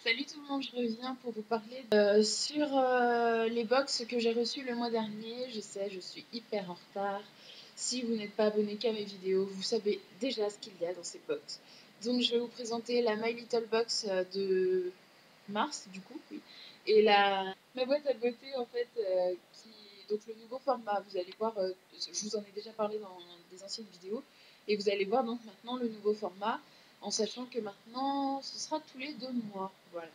Salut tout le monde, je reviens pour vous parler sur les box que j'ai reçues le mois dernier. Je sais, je suis hyper en retard. Si vous n'êtes pas abonné qu'à mes vidéos, vous savez déjà ce qu'il y a dans ces box. Donc je vais vous présenter la My Little Box de mars, du coup, oui. Et ma boîte à beauté, en fait, donc le nouveau format. Vous allez voir, je vous en ai déjà parlé dans des anciennes vidéos. Et vous allez voir donc maintenant le nouveau format en sachant que maintenant ce sera tous les 2 mois. Voilà.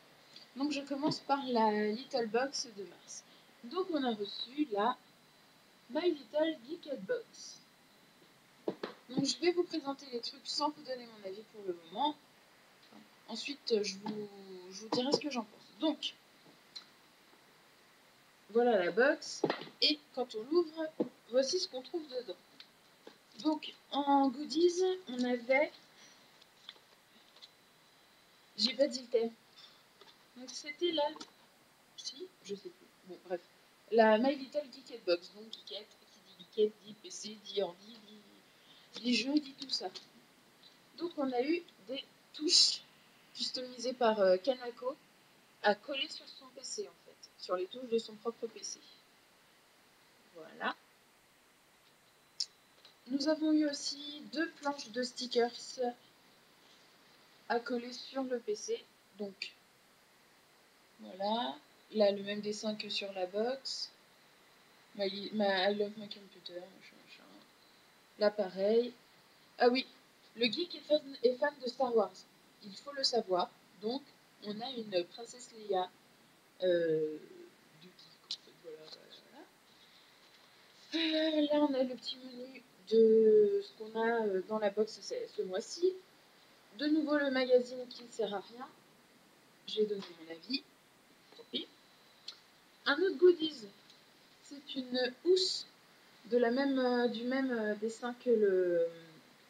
Donc je commence par la Little Box de mars. Donc on a reçu la My Little Geekette Box. Donc je vais vous présenter les trucs sans vous donner mon avis pour le moment. Ensuite je vous dirai ce que j'en pense. Donc voilà la box. Et quand on l'ouvre, voici ce qu'on trouve dedans. Donc en goodies, on avait... J'ai pas dit le thème. Donc c'était la... Si, je sais plus. Bon, bref. La My Little Geekette Box. Donc Geekette, qui dit Geekette, dit PC, dit ordi, dit jeux, dit tout ça. Donc on a eu des touches customisées par Kanako à coller sur son PC en fait. Sur les touches de son propre PC. Voilà. Nous avons eu aussi 2 planches de stickers à coller sur le PC. Donc voilà. Là le même dessin que sur la box. I love my computer, machin. Là pareil. Ah oui, le geek est fan de Star Wars. Il faut le savoir. Donc on a une princesse Leia du geek en fait. Voilà. Là on a le petit menu de ce qu'on a dans la box ce mois-ci. De nouveau le magazine qui ne sert à rien. J'ai donné mon avis. Tant pis. Un autre goodies. C'est une housse de du même dessin que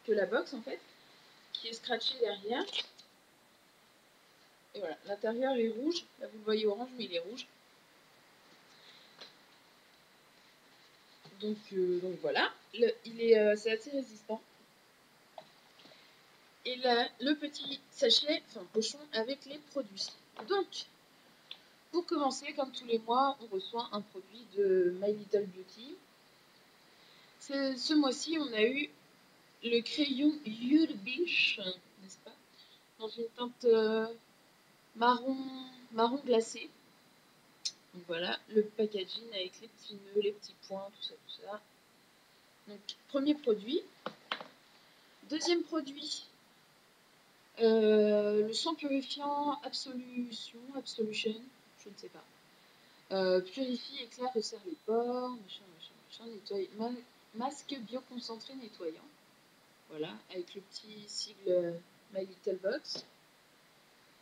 la box en fait, qui est scratché derrière. Et voilà, l'intérieur est rouge. Là vous le voyez orange, mais il est rouge. Donc voilà, c'est assez résistant. Et là, le petit sachet, enfin pochon, avec les produits. Donc, pour commencer, comme tous les mois, on reçoit un produit de My Little Beauty. Ce mois-ci, on a eu le crayon Yulbish, n'est-ce pas, dans une teinte marron glacé. Donc voilà, le packaging avec les petits nœuds, les petits points, tout ça. Donc, premier produit. Deuxième produit, le sang purifiant Absolution, je ne sais pas. Purifie, éclaire, resserre les pores, nettoie, masque bioconcentré nettoyant. Voilà, avec le petit sigle My Little Box.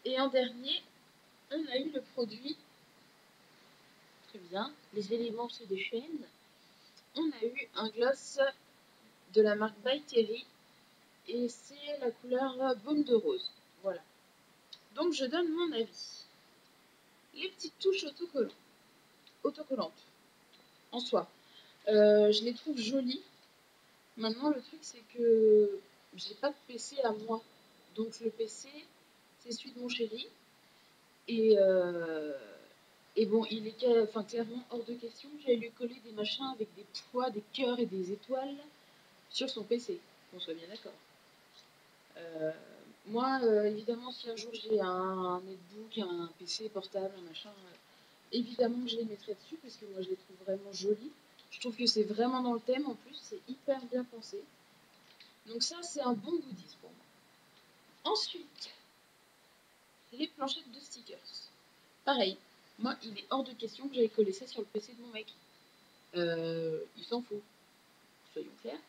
Et en dernier, on a eu le produit, très bien, les éléments se déchaînent. On a eu un gloss de la marque By Terry et c'est la couleur baume de rose. Voilà. Donc je donne mon avis. Les petites touches autocollantes en soi, je les trouve jolies. Maintenant le truc c'est que j'ai pas de PC à moi. Donc le PC c'est celui de mon chéri. Et bon, il est clairement hors de question que j'aille lui coller des machins avec des poids, des cœurs et des étoiles sur son PC. Qu'on soit bien d'accord. Moi, évidemment, si un jour j'ai un netbook, un PC portable, un machin, évidemment que je les mettrai dessus parce que moi je les trouve vraiment jolies. Je trouve que c'est vraiment dans le thème en plus, c'est hyper bien pensé. Donc ça, c'est un bon goodies pour moi. Ensuite, les planchettes de stickers. Pareil, moi, il est hors de question que j'aille coller ça sur le PC de mon mec. Il s'en fout, soyons clairs.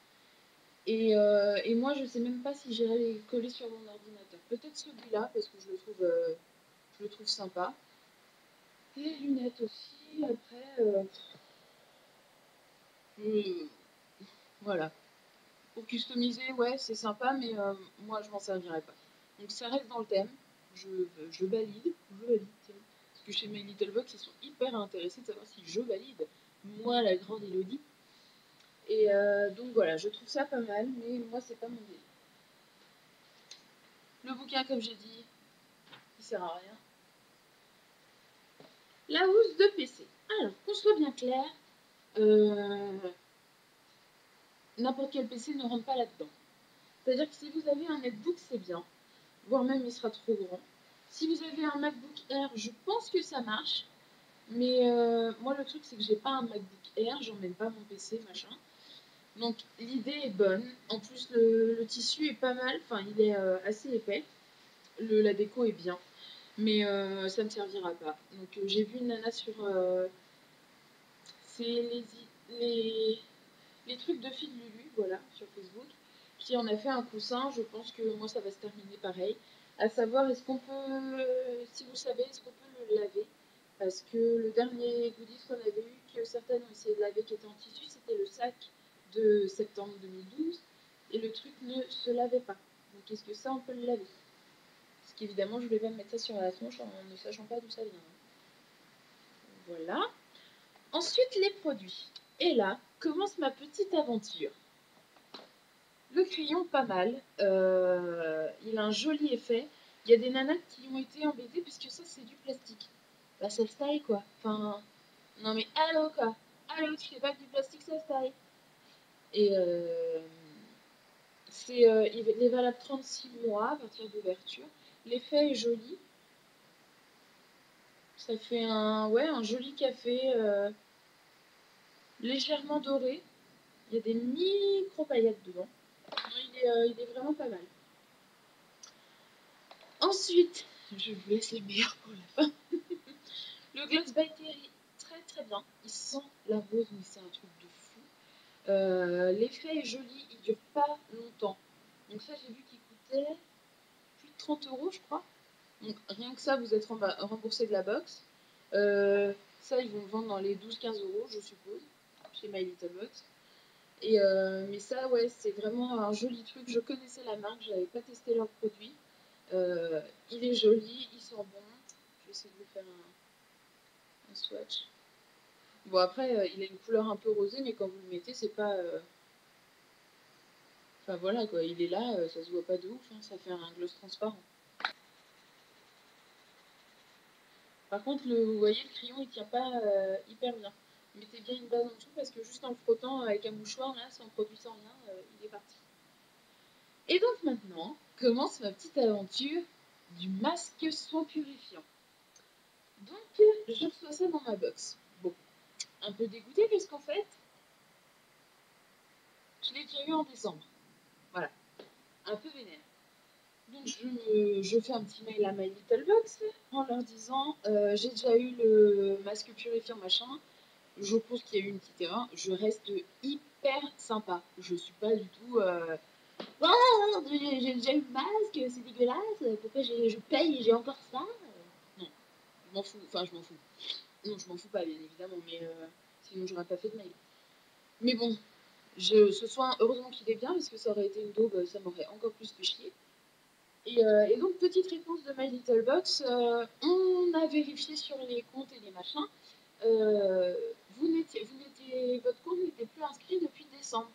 Et moi, je sais même pas si j'irai les coller sur mon ordinateur. Peut-être celui-là, parce que je le trouve sympa. Les lunettes aussi, après... voilà. Pour customiser, ouais, c'est sympa, mais moi, je m'en servirai pas. Donc ça reste dans le thème. Je valide. Tiens. Parce que chez mes Little Box, ils sont hyper intéressés de savoir si je valide. Moi, la grande Elodie. Et donc voilà, je trouve ça pas mal, mais moi, c'est pas mon délire. Le bouquin, comme j'ai dit, il sert à rien. La housse de PC. Alors, qu'on soit bien clair, n'importe quel PC ne rentre pas là-dedans. C'est-à-dire que si vous avez un netbook, c'est bien, voire même il sera trop grand. Si vous avez un MacBook Air, je pense que ça marche. Mais moi, le truc, c'est que j'ai pas un MacBook Air, j'emmène pas mon PC, machin. Donc, l'idée est bonne. En plus, le tissu est pas mal, enfin, il est assez épais. La déco est bien, mais ça ne servira pas. Donc, j'ai vu une nana sur. C'est les trucs de filles de Lulu, voilà, sur Facebook, qui en a fait un coussin. Je pense que moi, ça va se terminer pareil. À savoir, est-ce qu'on peut, si vous savez, est-ce qu'on peut le laver? Parce que le dernier goodies qu'on avait eu, que certaines ont essayé de laver, qui était en tissu, c'était le sac de septembre 2012. Et le truc ne se lavait pas. Donc, est-ce que ça, on peut le laver? Parce qu'évidemment, je ne vais pas me mettre ça sur la tronche en ne sachant pas d'où ça vient. Voilà. Ensuite, les produits. Et là, commence ma petite aventure. Le crayon, pas mal. Il a un joli effet. Il y a des nanas qui ont été embêtées puisque ça, c'est du plastique. Bah, ça se taille, quoi. Enfin, non mais allô, quoi. Allô, tu fais pas que du plastique, ça se taille. Et il est valable 36 mois à partir d'ouverture. L'effet est joli. Ça fait un joli café légèrement doré. Il y a des micro-paillettes dedans. Il est vraiment pas mal. Ensuite, je vous laisse les meilleurs pour la fin. Le Gloss by Terry, très très bien. Il sent la rose, mais c'est un truc de fou. L'effet est joli, il dure pas longtemps. Donc ça, j'ai vu qu'il coûtait plus de 30 euros, je crois. Donc rien que ça, vous êtes remboursé de la box. Ça, ils vont le vendre dans les 12-15 euros, je suppose, chez My Little Box. Mais ça, ouais, c'est vraiment un joli truc. Je connaissais la marque, je n'avais pas testé leurs produits. Il est joli, il sent bon. Je vais essayer de vous faire un swatch. Bon, après, il a une couleur un peu rosée, mais quand vous le mettez, c'est pas. Enfin voilà quoi, il est là, ça se voit pas de ouf, hein, ça fait un gloss transparent. Par contre, vous voyez, le crayon il tient pas hyper bien. Mettez bien une base en dessous parce que juste en le frottant avec un mouchoir, là, sans produit, sans rien, il est parti. Et donc maintenant, commence ma petite aventure du masque soin purifiant. Donc, je reçois ça dans ma box. Bon, un peu dégoûtée parce qu'en fait, je l'ai déjà eu en décembre. Voilà, un peu vénère. Donc, je fais un petit mail à My Little Box en leur disant j'ai déjà eu le masque purifiant machin. Je pense qu'il y a eu une petite erreur. Je reste hyper sympa. Je suis pas du tout. Oh, j'ai déjà eu le masque, c'est dégueulasse. Pourquoi je paye et j'ai encore ça? Non, je m'en fous. Enfin, je m'en fous. Non, je m'en fous pas, bien évidemment, mais sinon j'aurais pas fait de mail. Mais bon, ce soin, heureusement qu'il est bien, parce que ça aurait été une daube, ça m'aurait encore plus fait chier. Et donc, petite réponse de My Little Box, on a vérifié sur les comptes et les machins. Votre compte n'était plus inscrit depuis décembre.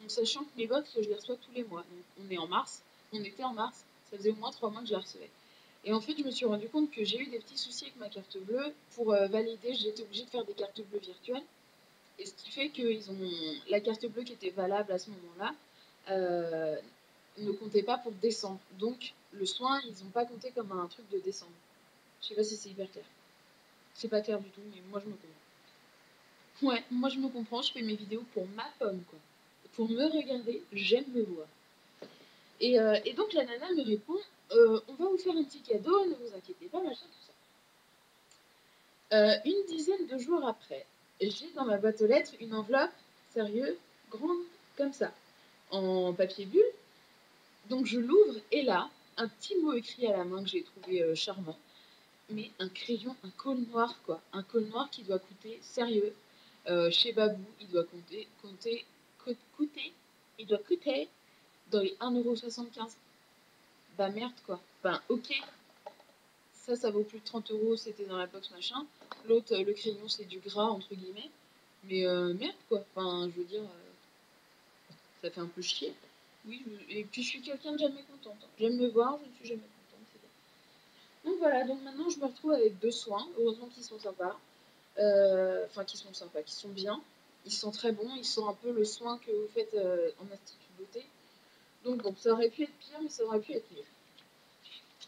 Donc, sachant que mes box, je les reçois tous les mois. Donc, on est en mars, on était en mars, ça faisait au moins 3 mois que je la recevais. Et en fait, je me suis rendu compte que j'ai eu des petits soucis avec ma carte bleue. Pour valider, j'étais obligée de faire des cartes bleues virtuelles. Et ce qui fait que la carte bleue qui était valable à ce moment-là ne comptait pas pour décembre. Donc, le soin, ils n'ont pas compté comme un truc de décembre. Je sais pas si c'est hyper clair. C'est pas clair du tout, mais moi je me comprends. Ouais, moi je me comprends, je fais mes vidéos pour ma pomme, quoi. Pour me regarder, j'aime me voir. Et donc la nana me répond on va vous faire un petit cadeau, ne vous inquiétez pas, machin, tout ça. Une dizaine de jours après, j'ai dans ma boîte aux lettres une enveloppe, sérieux, grande comme ça, en papier bulle. Donc je l'ouvre et là, un petit mot écrit à la main que j'ai trouvé charmant. Mais un crayon, un col noir quoi. Un col noir qui doit coûter, sérieux, chez Babou, il doit coûter dans les 1,75 €. Bah merde quoi. Enfin ok, ça vaut plus de 30 euros, c'était dans la box machin. L'autre, le crayon c'est du gras entre guillemets. Mais merde quoi. Enfin je veux dire, ça fait un peu chier. Oui, et puis je suis quelqu'un de jamais contente. J'aime me voir, je ne suis jamais contente, c'est bien. voilà, donc maintenant je me retrouve avec 2 soins. Heureusement qu'ils sont sympas. Enfin, qu'ils sont sympas, qu'ils sont bien. Ils sont très bons. Ils sont un peu le soin que vous faites en institut de beauté. Donc bon, ça aurait pu être pire, mais ça aurait pu être mieux.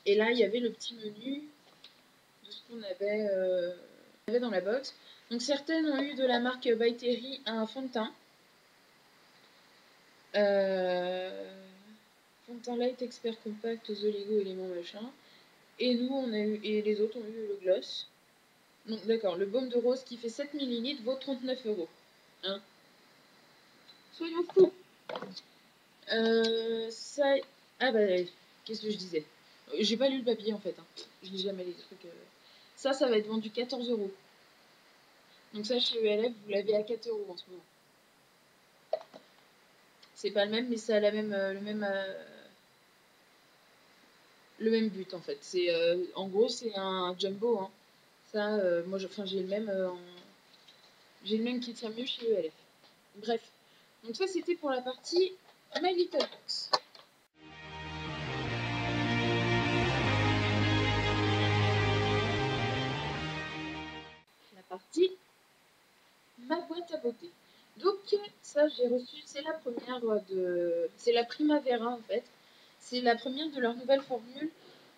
Et là, il y avait le petit menu de ce qu'on avait dans la box. Donc certaines ont eu de la marque By Terry un fond de teint. Fond de teint light expert compact, The Lego élément machin. Et nous, on a eu, et les autres ont eu le gloss. Donc d'accord, le baume de rose qui fait 7 ml vaut 39 €. Hein, soyons fous. Ça... Ah bah, qu'est-ce que je disais? J'ai pas lu le papier en fait. Hein. Je lis jamais les trucs. Ça va être vendu 14 €. Donc ça, chez ELF, vous l'avez à 4 € en ce moment. C'est pas le même, mais ça a le même but en fait. C'est en gros, c'est un jumbo. Hein. Ça, moi, j'ai le même. J'ai le même qui tient mieux chez ELF. Bref. Donc ça, c'était pour la partie My Little Box. La partie ma boîte à beauté. Donc ça, j'ai reçu, c'est la première c'est la Primavera en fait. C'est la première de leur nouvelle formule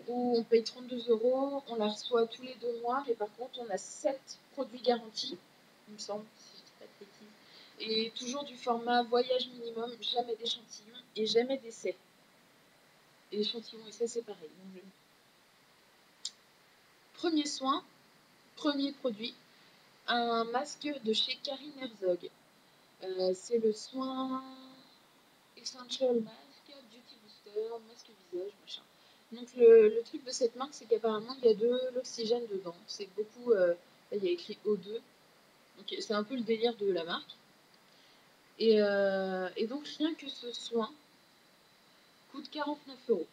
où on paye 32 €, on la reçoit tous les 2 mois, mais par contre on a 7 produits garantis, il me semble, si je dis pas de bêtises. Et toujours du format voyage minimum, jamais d'échantillon et jamais d'essai. Et l'échantillon essai c'est pareil. Donc, premier soin, premier produit, un masque de chez Karine Herzog. C'est le soin Essential Mask, Beauty Booster, masque visage, machin. Donc le truc de cette marque, c'est qu'apparemment il y a de l'oxygène dedans. C'est beaucoup. Là, il y a écrit O2. Donc c'est un peu le délire de la marque. Et donc rien que ce soin coûte 49 €.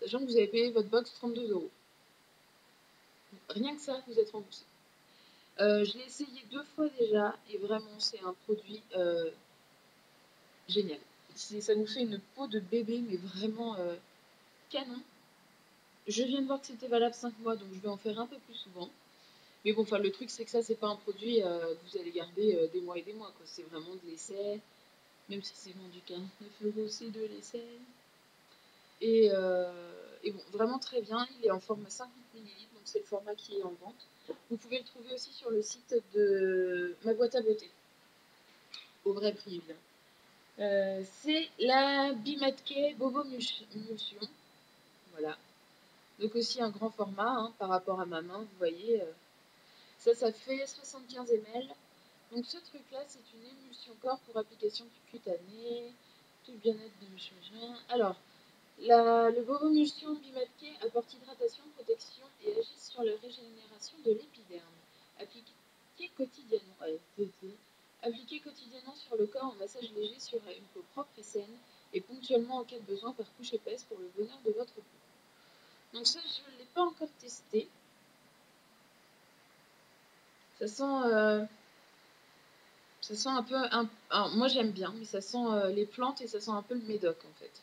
Sachant que vous avez payé votre box 32 €. Rien que ça, vous êtes remboursé. Je l'ai essayé 2 fois déjà et vraiment c'est un produit génial. Ça nous fait une peau de bébé, mais vraiment canon. Je viens de voir que c'était valable 5 mois, donc je vais en faire un peu plus souvent. Mais bon, enfin, le truc, c'est que ça, c'est pas un produit que vous allez garder des mois et des mois, quoi. C'est vraiment de l'essai. Même si c'est vendu 49 €, c'est de l'essai. Et bon, vraiment très bien. Il est en format 50 ml, donc c'est le format qui est en vente. Vous pouvez le trouver aussi sur le site de Ma Boîte à Beauté. Au vrai prix, évidemment. C'est la Bimatke Bobo Mulsion. Voilà. Donc aussi un grand format hein, par rapport à ma main, vous voyez. Ça fait 75 ml. Donc ce truc-là, c'est une émulsion corps pour application cutanée, tout le bien-être de machin. Alors, le Bobo Mulsion Bimatke apporte hydratation, protection et agit sur la régénération de l'épiderme. Appliqué quotidiennement sur le corps en massage léger sur une peau propre et saine et ponctuellement en cas de besoin par couche épaisse pour le bonheur de votre peau. Donc ça, je ne l'ai pas encore testé. Ça sent un peu... moi j'aime bien, mais ça sent les plantes et ça sent un peu le médoc en fait.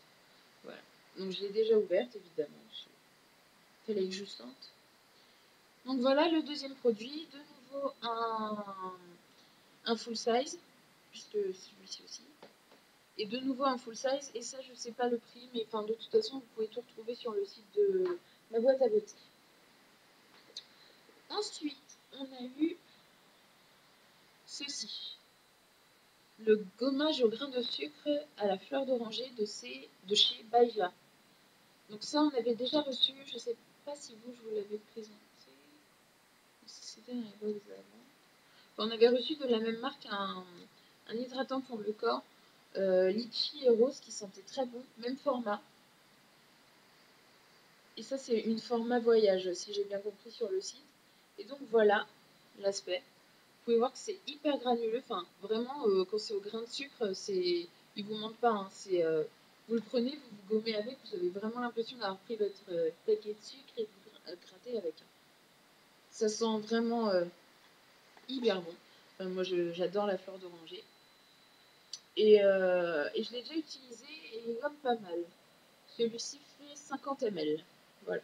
Voilà. Donc je l'ai déjà ouverte évidemment. Il fallait que je sente. Donc voilà le deuxième produit. De nouveau un full size, puisque celui-ci aussi. Et de nouveau un full size. Et ça je sais pas le prix, mais enfin de toute façon vous pouvez tout retrouver sur le site de Ma Boîte à Beauté. Ensuite on a eu ceci. Le gommage au grain de sucre à la fleur d'oranger de chez Baïla. Donc ça, on avait déjà reçu, je ne sais pas si je vous l'avez présenté, si c'était dans les box avant. On avait reçu de la même marque un hydratant pour le corps, litchi et rose, qui sentait très bon, même format. Et ça, c'est une format voyage, si j'ai bien compris sur le site. Et donc voilà l'aspect. Vous pouvez voir que c'est hyper granuleux. Enfin, vraiment, quand c'est au grain de sucre, il vous mente pas. Hein. Vous le prenez, vous vous gommez avec, vous avez vraiment l'impression d'avoir pris votre paquet de sucre et vous grattez avec. Ça sent vraiment hyper bon. Enfin, moi, j'adore la fleur d'oranger. Et je l'ai déjà utilisé et il gomme pas mal. Celui-ci fait 50 ml. Voilà.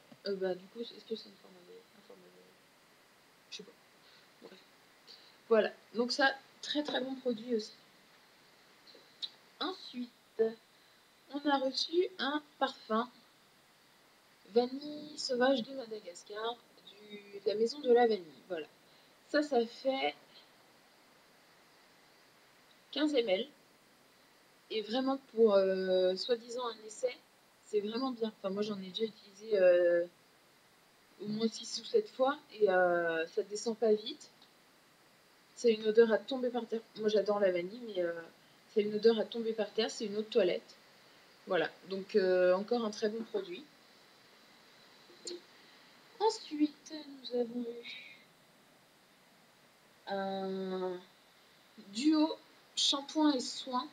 Du coup, est-ce que c'est une forme je sais pas. Bref. Voilà. Donc ça, très très bon produit aussi. Ensuite, on a reçu un parfum vanille sauvage de Madagascar de la maison de la vanille. Voilà. Ça fait 15 ml. Et vraiment pour soi-disant un essai, c'est vraiment bien. Enfin, moi j'en ai déjà utilisé au moins 6 ou 7 fois et ça descend pas vite. C'est une odeur à tomber par terre. Moi j'adore la vanille, mais c'est une odeur à tomber par terre. C'est une eau de toilette. Voilà, donc encore un très bon produit. Ensuite, nous avons eu un duo shampoing et soin.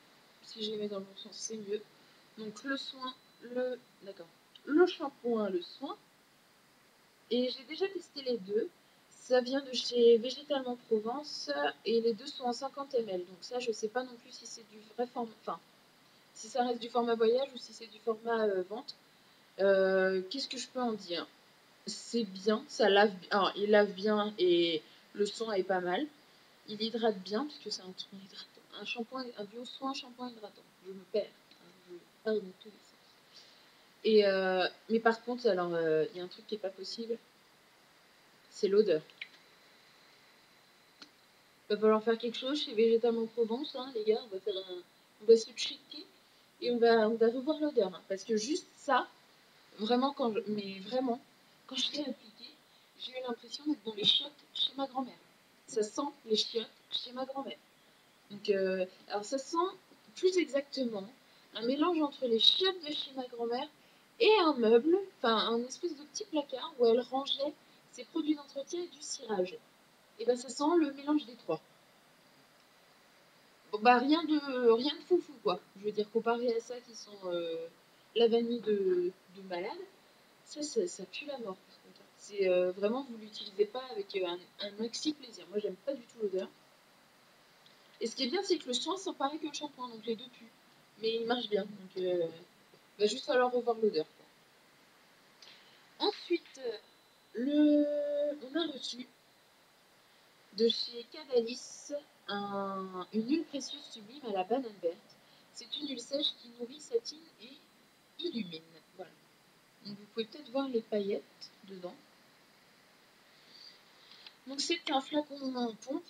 Si je les mets dans le bon sens, c'est mieux. Donc le soin, le shampoing, le soin. Et j'ai déjà testé les deux. Ça vient de chez Végétalement Provence et les deux sont en 50 ml. Donc ça, je sais pas non plus si c'est du vrai format, enfin, si ça reste du format voyage ou si c'est du format vente. Qu'est-ce que je peux en dire? C'est bien, ça lave bien. Alors, il lave bien et le son est pas mal. Il hydrate bien puisque c'est un soin hydratant. Un shampoing, un duo soin shampoing hydratant. Je me perds. Je perds dans tous les sens. Et mais par contre, alors, il y a un truc qui est pas possible, c'est l'odeur. Il va falloir faire quelque chose chez Végétalement Provence, hein, les gars. On va se checker et on va revoir l'odeur. Hein, parce que juste ça, vraiment, quand je l'ai appliqué, j'ai eu l'impression d'être dans les chiottes chez ma grand-mère. Ça sent les chiottes chez ma grand-mère. Donc, alors ça sent plus exactement un mélange entre les chiottes de chez ma grand-mère et un meuble, enfin un espèce de petit placard où elle rangeait ses produits d'entretien et du cirage. Et ben ça sent le mélange des trois. Bon, bah rien de foufou quoi. Je veux dire comparé à ça qui sent la vanille de malade, ça pue la mort par contre. C'est vraiment vous l'utilisez pas avec un maxi plaisir. Moi j'aime pas du tout l'odeur. Et ce qui est bien c'est que le soin sent pareil que le shampoing donc les deux puent. Mais il marche bien donc va juste falloir revoir l'odeur. Ensuite on a reçu de chez Cadalis une huile précieuse sublime à la banane verte. C'est une huile sèche qui nourrit, satine et illumine. Voilà. Donc vous pouvez peut-être voir les paillettes dedans. Donc c'est un flacon en pompe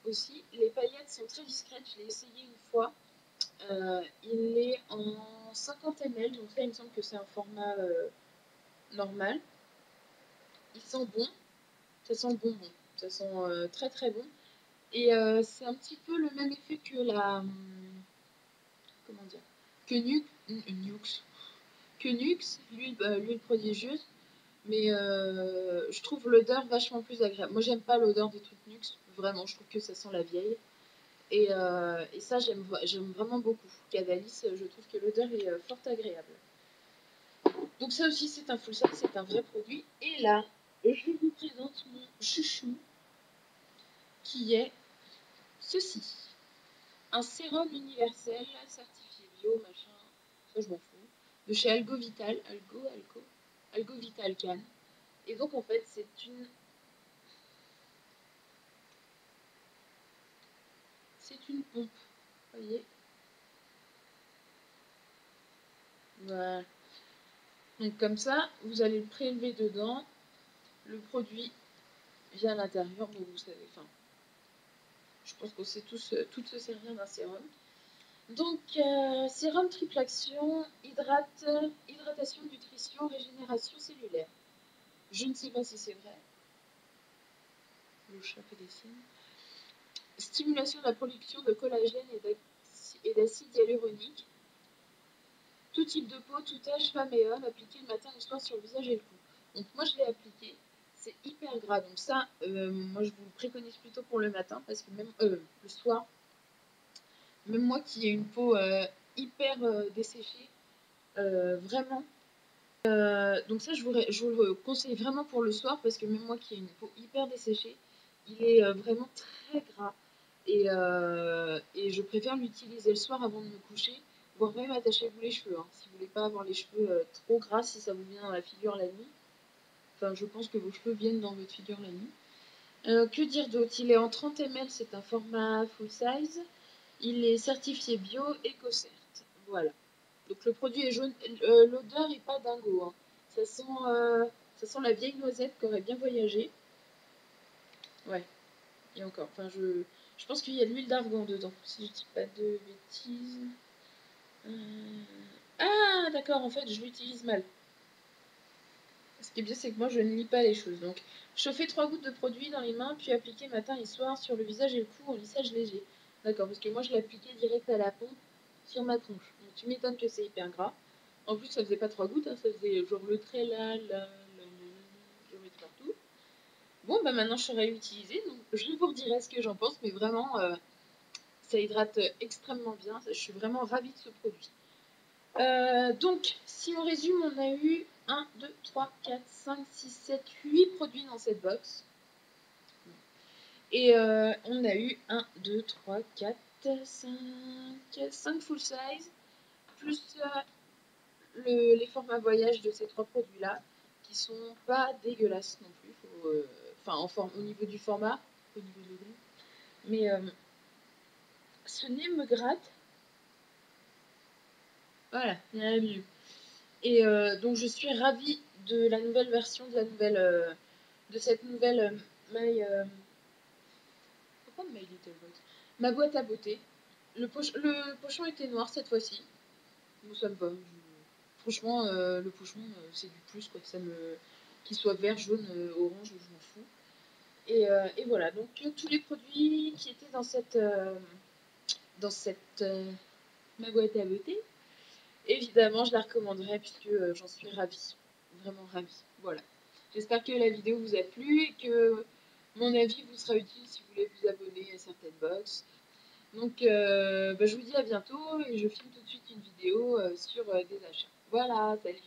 aussi. Les paillettes sont très discrètes. Je l'ai essayé une fois. Il est en 50 ml. Donc ça il me semble que c'est un format normal. Il sent bon. Ça sent le bonbon. Ça sent très très bon. Et c'est un petit peu le même effet que comment dire, que Nux, l'huile prodigieuse, mais je trouve l'odeur vachement plus agréable. Moi, j'aime pas l'odeur des trucs Nux, vraiment, je trouve que ça sent la vieille. Et ça, j'aime vraiment beaucoup. Cadalis, je trouve que l'odeur est fort agréable. Donc ça aussi, c'est un full set, c'est un vrai produit. Et là, je vous présente mon chouchou, qui est ceci. Un sérum universel certifié bio, machin, ça je m'en fous, de chez Algo Vital, Algo Vital Can. Et donc en fait c'est une pompe, vous voyez. Voilà. Donc comme ça, vous allez le prélever dedans, le produit vient à l'intérieur, donc vous savez, enfin, je pense qu'on sait tous se servir d'un sérum. Donc, sérum triple action, hydratation, nutrition, régénération cellulaire. Je ne sais pas si c'est vrai. Le chat fait des signes. Stimulation de la production de collagène et d'acide hyaluronique. Tout type de peau, tout âge, femme et homme, appliqué le matin et le soir sur le visage et le cou. Donc moi je l'ai appliqué, c'est hyper gras. Donc ça, moi je vous le préconise plutôt pour le matin parce que même le soir, même moi qui ai une peau hyper desséchée, vraiment. Donc ça je vous le conseille vraiment pour le soir parce que même moi qui ai une peau hyper desséchée, il est vraiment très gras. Et je préfère l'utiliser le soir avant de me coucher, voire même attachez-vous les cheveux. Hein, si vous voulez pas avoir les cheveux trop gras, si ça vous vient dans la figure la nuit, Enfin, je pense que vos cheveux viennent dans votre figure la nuit. Que dire d'autre? Il est en 30 ml, c'est un format full size. Il est certifié bio, EcoCert. Voilà. Donc le produit est jaune. L'odeur est pas dingo, hein. Ça sent la vieille noisette qui aurait bien voyagé. Ouais. Et encore. Enfin, je pense qu'il y a de l'huile d'argan dedans, si je dis pas de bêtises. Ah, d'accord, en fait, je l'utilise mal. Ce qui est bien, c'est que moi, je ne lis pas les choses. Donc, chauffer 3 gouttes de produit dans les mains, puis appliquer matin et soir sur le visage et le cou en lissage léger. D'accord, parce que moi, je l'appliquais direct à la pompe sur ma tronche. Donc, tu m'étonnes que c'est hyper gras. En plus, ça faisait pas 3 gouttes, hein, ça faisait genre le trait là, je le mettais partout. Bon, bah maintenant, je saurais l'utiliser. Donc, je vous redirai ce que j'en pense, mais vraiment, ça hydrate extrêmement bien. Je suis vraiment ravie de ce produit. Donc, si on résume, on a eu 1, 2, 3, 4, 5, 6, 7, 8 produits dans cette box. Et on a eu 1, 2, 3, 4, 5 full size, plus les formats voyage de ces 3 produits-là, qui sont pas dégueulasses non plus. Enfin, au niveau du format, au niveau de l'odeur. Mais ce nez me gratte. Voilà, il y en a mieux. Et donc je suis ravie de la nouvelle version, de cette nouvelle pourquoi My Little Box? Ma boîte à beauté. Le pochon était noir cette fois-ci. Bon, ça me va. Franchement, le pochon, c'est du plus, quoi. Qu'il soit vert, jaune, orange, je m'en fous. Et voilà, donc tous les produits qui étaient dans cette ma boîte à beauté, évidemment, je la recommanderais puisque j'en suis ravie. Vraiment ravie. Voilà. J'espère que la vidéo vous a plu et que mon avis vous sera utile si vous voulez vous abonner à certaines box. Donc, je vous dis à bientôt et je filme tout de suite une vidéo sur des achats. Voilà, salut!